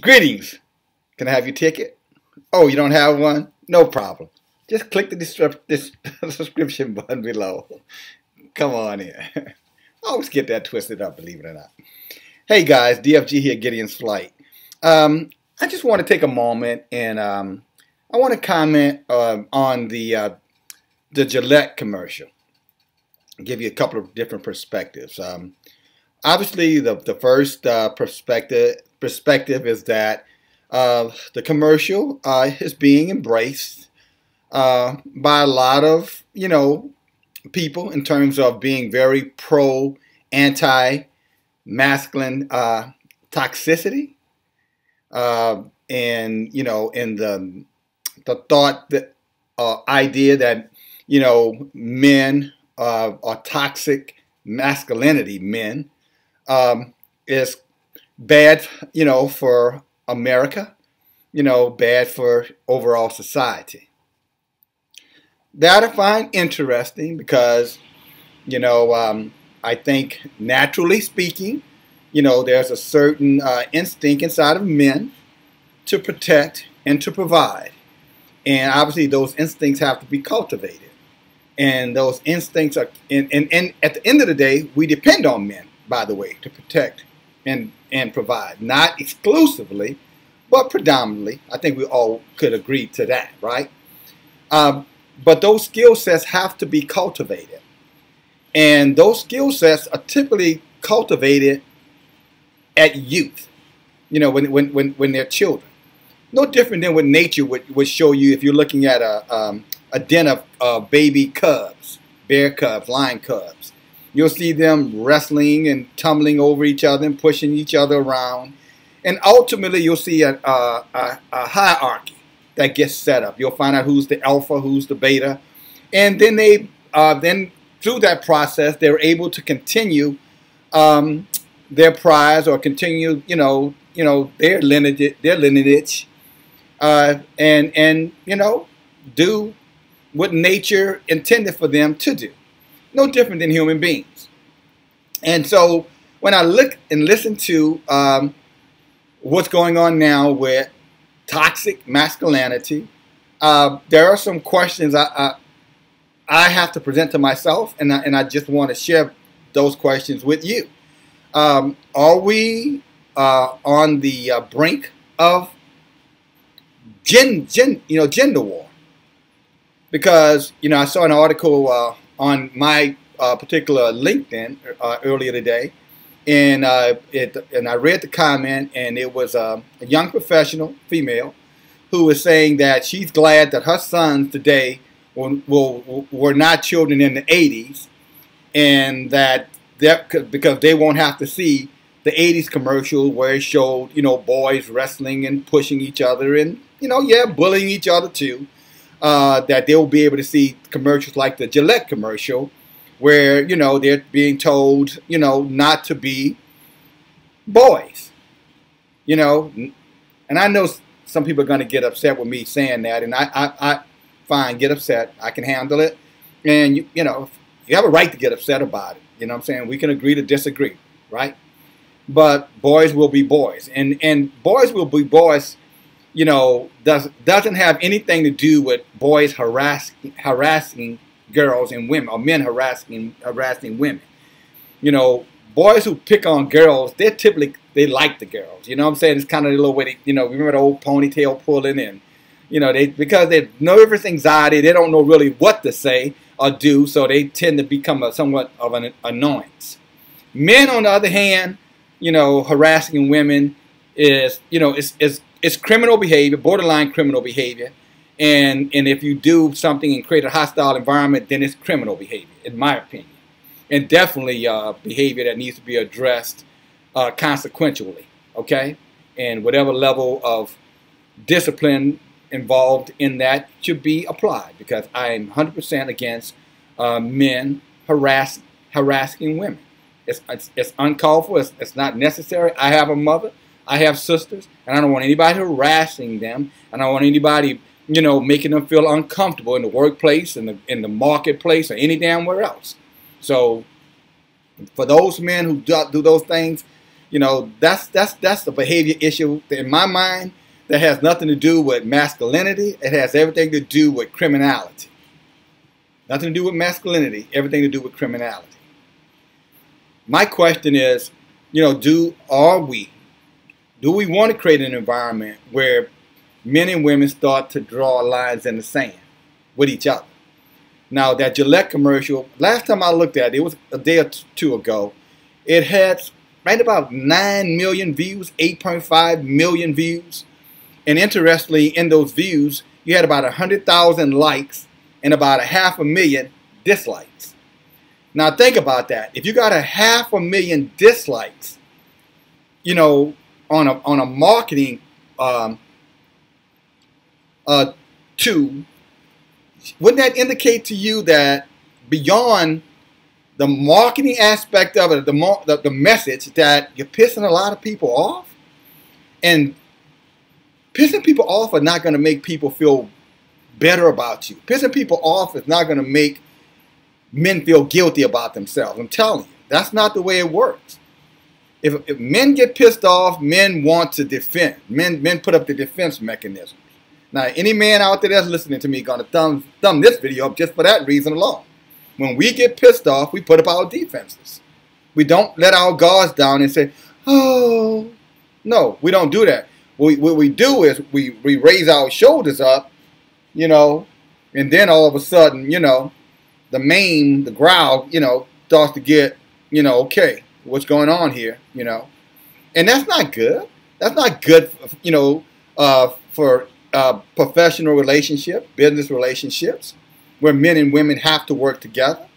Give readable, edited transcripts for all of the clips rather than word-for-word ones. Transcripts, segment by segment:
Greetings. Can I have your ticket? Oh, you don't have one? No problem. Just click the subscription button below. Come on in. I always get that twisted up, believe it or not. Hey guys, DFG here, Gideon's Flight. I just want to take a moment and I want to comment on the Gillette commercial. Give you a couple of different perspectives. Obviously, the first perspective is that the commercial is being embraced by a lot of people in terms of being very pro anti-masculine toxicity, and in the thought that idea that men are toxic masculinity men is bad, for America, bad for overall society. That I find interesting because, I think naturally speaking, there's a certain instinct inside of men to protect and to provide. And obviously those instincts have to be cultivated. And those instincts are, and at the end of the day, we depend on men, by the way, to protect and provide. Not exclusively, but predominantly. I think we all could agree to that, right? But those skill sets have to be cultivated. And those skill sets are typically cultivated at youth, when they're children. No different than what nature would show you if you're looking at a den of baby cubs, bear cubs, lion cubs. You'll see them wrestling and tumbling over each other and pushing each other around. And ultimately, you'll see a hierarchy that gets set up. You'll find out who's the alpha, who's the beta. And then then through that process, they're able to continue their prize or continue, their lineage, and do what nature intended for them to do. No different than human beings. And so when I look and listen to what's going on now with toxic masculinity, there are some questions I have to present to myself, and I just want to share those questions with you. Are we on the brink of gender war? Because I saw an article on my particular LinkedIn earlier today, and I read the comment, and it was a young professional female who was saying that she's glad that her sons today were not children in the 80s, and that because they won't have to see the 80s commercial where it showed boys wrestling and pushing each other and bullying each other too. That they'll be able to see commercials like the Gillette commercial where, they're being told, not to be boys, and I know some people are going to get upset with me saying that, and I fine, get upset. I can handle it. And, you have a right to get upset about it. You know what I'm saying? We can agree to disagree, right? But boys will be boys, and boys will be boys, doesn't have anything to do with boys harassing girls and women, or men harassing women. Boys who pick on girls, they like the girls. You know what I'm saying? It's kind of a little way remember the old ponytail pulling in. Because they have nervous anxiety, they don't know really what to say or do, so they tend to become somewhat of an annoyance. Men, on the other hand, harassing women is, it's criminal behavior, borderline criminal behavior, and if you do something and create a hostile environment, then it's criminal behavior, in my opinion, and definitely behavior that needs to be addressed consequentially, okay? And whatever level of discipline involved in that should be applied, because I am 100% against men harassing women. It's uncalled for. It's not necessary. I have a mother. I have sisters, and I don't want anybody harassing them. And I don't want anybody, making them feel uncomfortable in the workplace, in the marketplace, or any damn where else. So, for those men who do those things, You know, that's the behavior issue in my mind that has nothing to do with masculinity. It has everything to do with criminality. Nothing to do with masculinity, everything to do with criminality. My question is, you know, do we want to create an environment where men and women start to draw lines in the sand with each other? Now, that Gillette commercial, last time I looked at it, it was a day or two ago, it had right about 9 million views, 8.5 million views. And interestingly, in those views, you had about 100,000 likes and about 500,000 dislikes. Now, think about that. If you got 500,000 dislikes, you know, on a marketing tool, wouldn't that indicate to you that beyond the marketing aspect of it, the message, that you're pissing a lot of people off? And pissing people off are not going to make people feel better about you. Pissing people off is not going to make men feel guilty about themselves. I'm telling you, that's not the way it works. If men get pissed off, men want to defend. Men put up the defense mechanisms. Now, any man out there that's listening to me going to thumb this video up just for that reason alone. When we get pissed off, we put up our defenses. We don't let our guards down and say, oh, no, we don't do that. What we do is we raise our shoulders up, you know, and then all of a sudden, you know, the growl, you know, starts to get, you know, okay, what's going on here, you know. And that's not good. That's not good, you know, for professional relationships, business relationships, where men and women have to work together.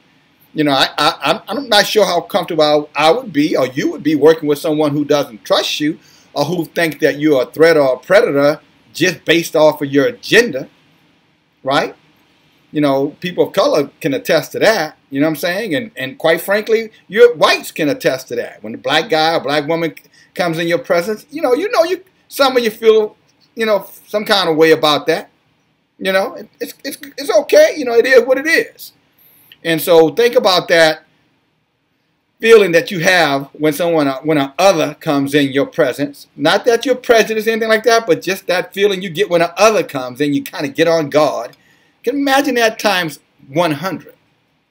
You know, I'm not sure how comfortable I would be, or you would be, working with someone who doesn't trust you, or who thinks that you're a threat or a predator just based off of your agenda, right? You know, people of color can attest to that, you know what I'm saying? And quite frankly, your whites can attest to that. When a black guy or black woman comes in your presence, some of you feel, you know, some kind of way about that. You know, it's okay. You know, it is what it is. And so think about that feeling that you have when an other comes in your presence. Not that you're prejudiced or anything like that, but just that feeling you get when an other comes in, you kind of get on guard. You can imagine that times 100,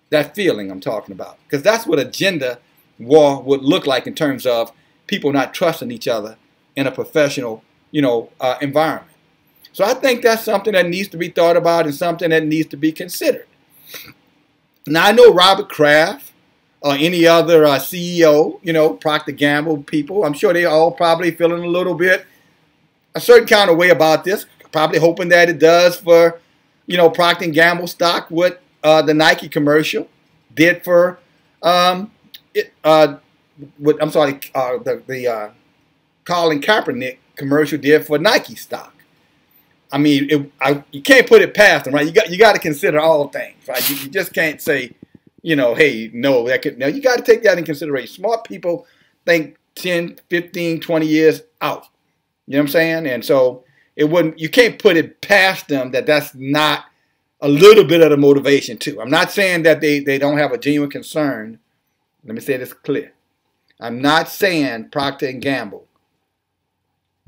that feeling I'm talking about. Because that's what a gender war would look like in terms of people not trusting each other in a professional, you know, environment. So I think that's something that needs to be thought about and something that needs to be considered. Now, I know Robert Kraft or any other CEO, you know, Procter & Gamble people, I'm sure they all probably feeling a little bit a certain kind of way about this, probably hoping that it does for, you know, Procter & Gamble stock what the Nike commercial did for, the Colin Kaepernick commercial did for Nike stock. I mean, you can't put it past them, right? You got to consider all things, right? You just can't say, you know, hey, no, no, you got to take that in consideration. Smart people think 10, 15, 20 years out. You know what I'm saying? And so you can't put it past them that that's not a little bit of the motivation too. I'm not saying that they don't have a genuine concern. Let me say this clear. I'm not saying Procter & Gamble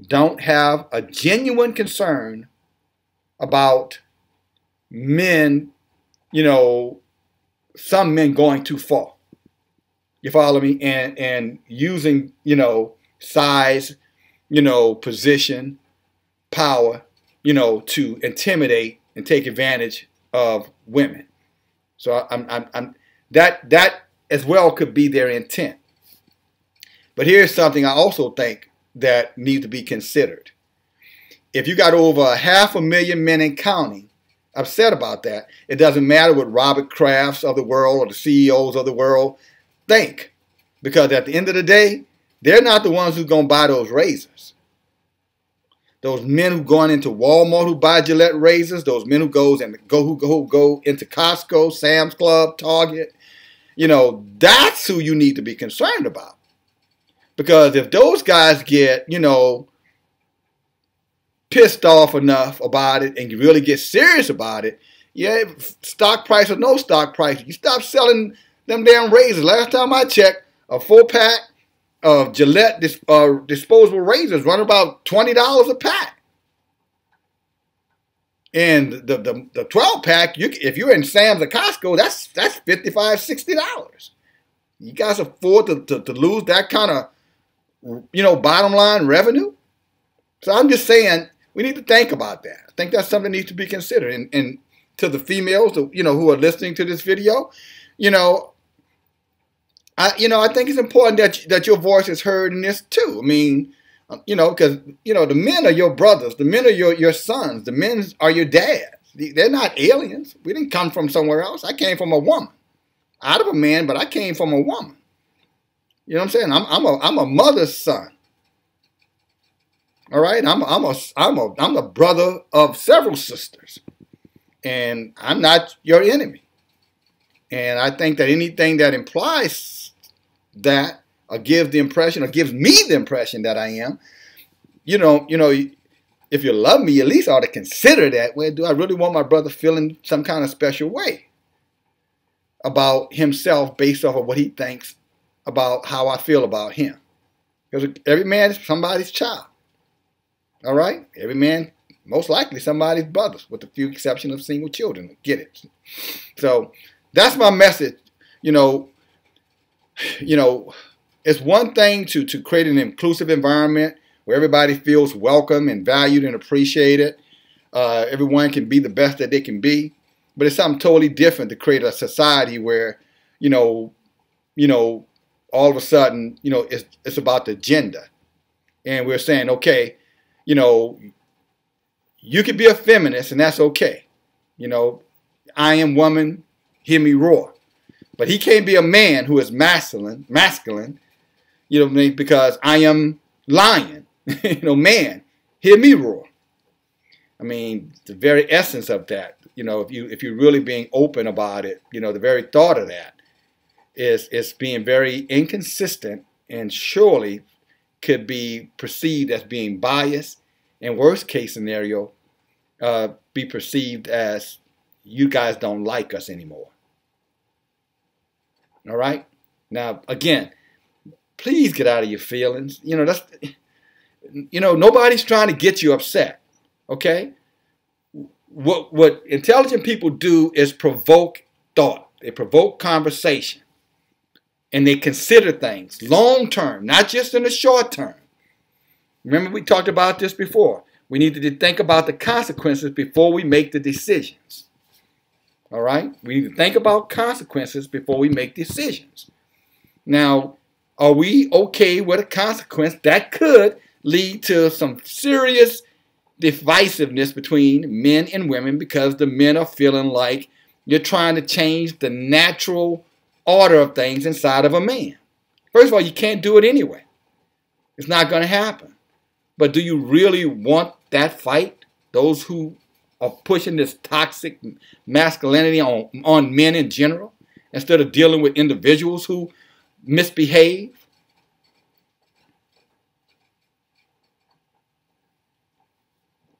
don't have a genuine concern about men, you know, some men going too far. You follow me? And using, you know, size, you know, position, power, you know, to intimidate and take advantage of women. So that as well could be their intent. But here's something I also think that needs to be considered. If you got over 500,000 men and counting upset about that, it doesn't matter what Robert Krafts of the world or the CEOs of the world think. Because at the end of the day, they're not the ones who's going to buy those razors. Those men who going into Walmart who buy Gillette razors, those men who go into Costco, Sam's Club, Target, you know, that's who you need to be concerned about. Because if those guys get, you know, pissed off enough about it and you really get serious about it, yeah, stock price or no stock price, you stop selling them damn razors. Last time I checked, a 4-pack of Gillette disposable razors run about $20 a pack. And the 12 pack, if you're in Sam's or Costco, that's $55, $60. You guys afford to lose that kind of, bottom line revenue? So I'm just saying we need to think about that. I think that's something that needs to be considered. And to the females, who are listening to this video, I think it's important that your voice is heard in this too. I mean, because the men are your brothers, the men are your sons, the men are your dads. They're not aliens. We didn't come from somewhere else. I came from a woman, out of a man, but I came from a woman. You know what I'm saying? I'm a mother's son. All right, I'm the brother of several sisters, and I'm not your enemy. And I think that anything that implies that, or gives me the impression that I am, if you love me, at least I ought to consider that. Well, do I really want my brother feeling some kind of special way about himself based off of what he thinks about how I feel about him? Because every man is somebody's child. All right? Every man, most likely, somebody's brother, with a few exceptions of single children. Get it? So that's my message. It's one thing to create an inclusive environment where everybody feels welcome and valued and appreciated. Everyone can be the best that they can be. But it's something totally different to create a society where, all of a sudden, it's about the gender. And we're saying, okay, you could be a feminist and that's okay. I am woman, hear me roar. But he can't be a man who is masculine, because I am lion, man, hear me roar. I mean, the very essence of that, if you're really being open about it, the very thought of that is being very inconsistent and surely could be perceived as being biased, and worst case scenario, be perceived as you guys don't like us anymore. All right? Now, again, please get out of your feelings. Nobody's trying to get you upset. Okay? What intelligent people do is provoke thought. They provoke conversation. And they consider things long term, not just in the short term. Remember, we talked about this before. We need to think about the consequences before we make the decisions. All right? We need to think about consequences before we make decisions. Now, are we okay with a consequence that could lead to some serious divisiveness between men and women because the men are feeling like you're trying to change the natural order of things inside of a man? First of all, you can't do it anyway. It's not going to happen. But do you really want that fight? Those who are pushing this toxic masculinity on men in general, instead of dealing with individuals who misbehave?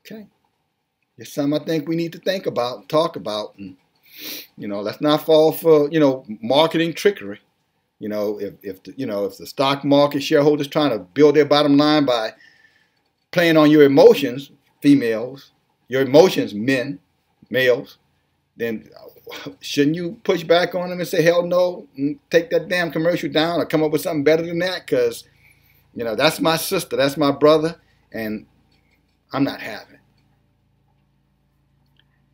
Okay. It's something I think we need to think about and talk about. And, let's not fall for, marketing trickery. If the stock market shareholders trying to build their bottom line by playing on your emotions, females, your emotions, males, then shouldn't you push back on them and say, hell no, and take that damn commercial down or come up with something better than that? Because, that's my sister, that's my brother, and I'm not having it.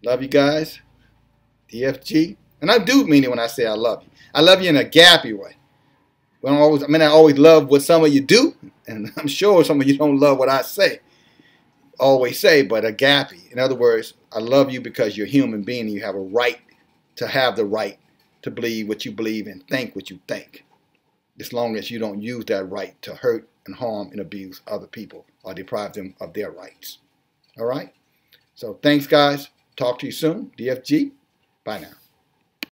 Love you guys. DFG. And I do mean it when I say I love you. I love you in a gappy way. I always love what some of you do, and I'm sure some of you don't love what I always say, but a gappy. In other words, I love you because you're a human being and you have a right to have the right to believe what you believe and think what you think, as long as you don't use that right to hurt and harm and abuse other people or deprive them of their rights. All right? So thanks, guys. Talk to you soon. DFG. Bye now.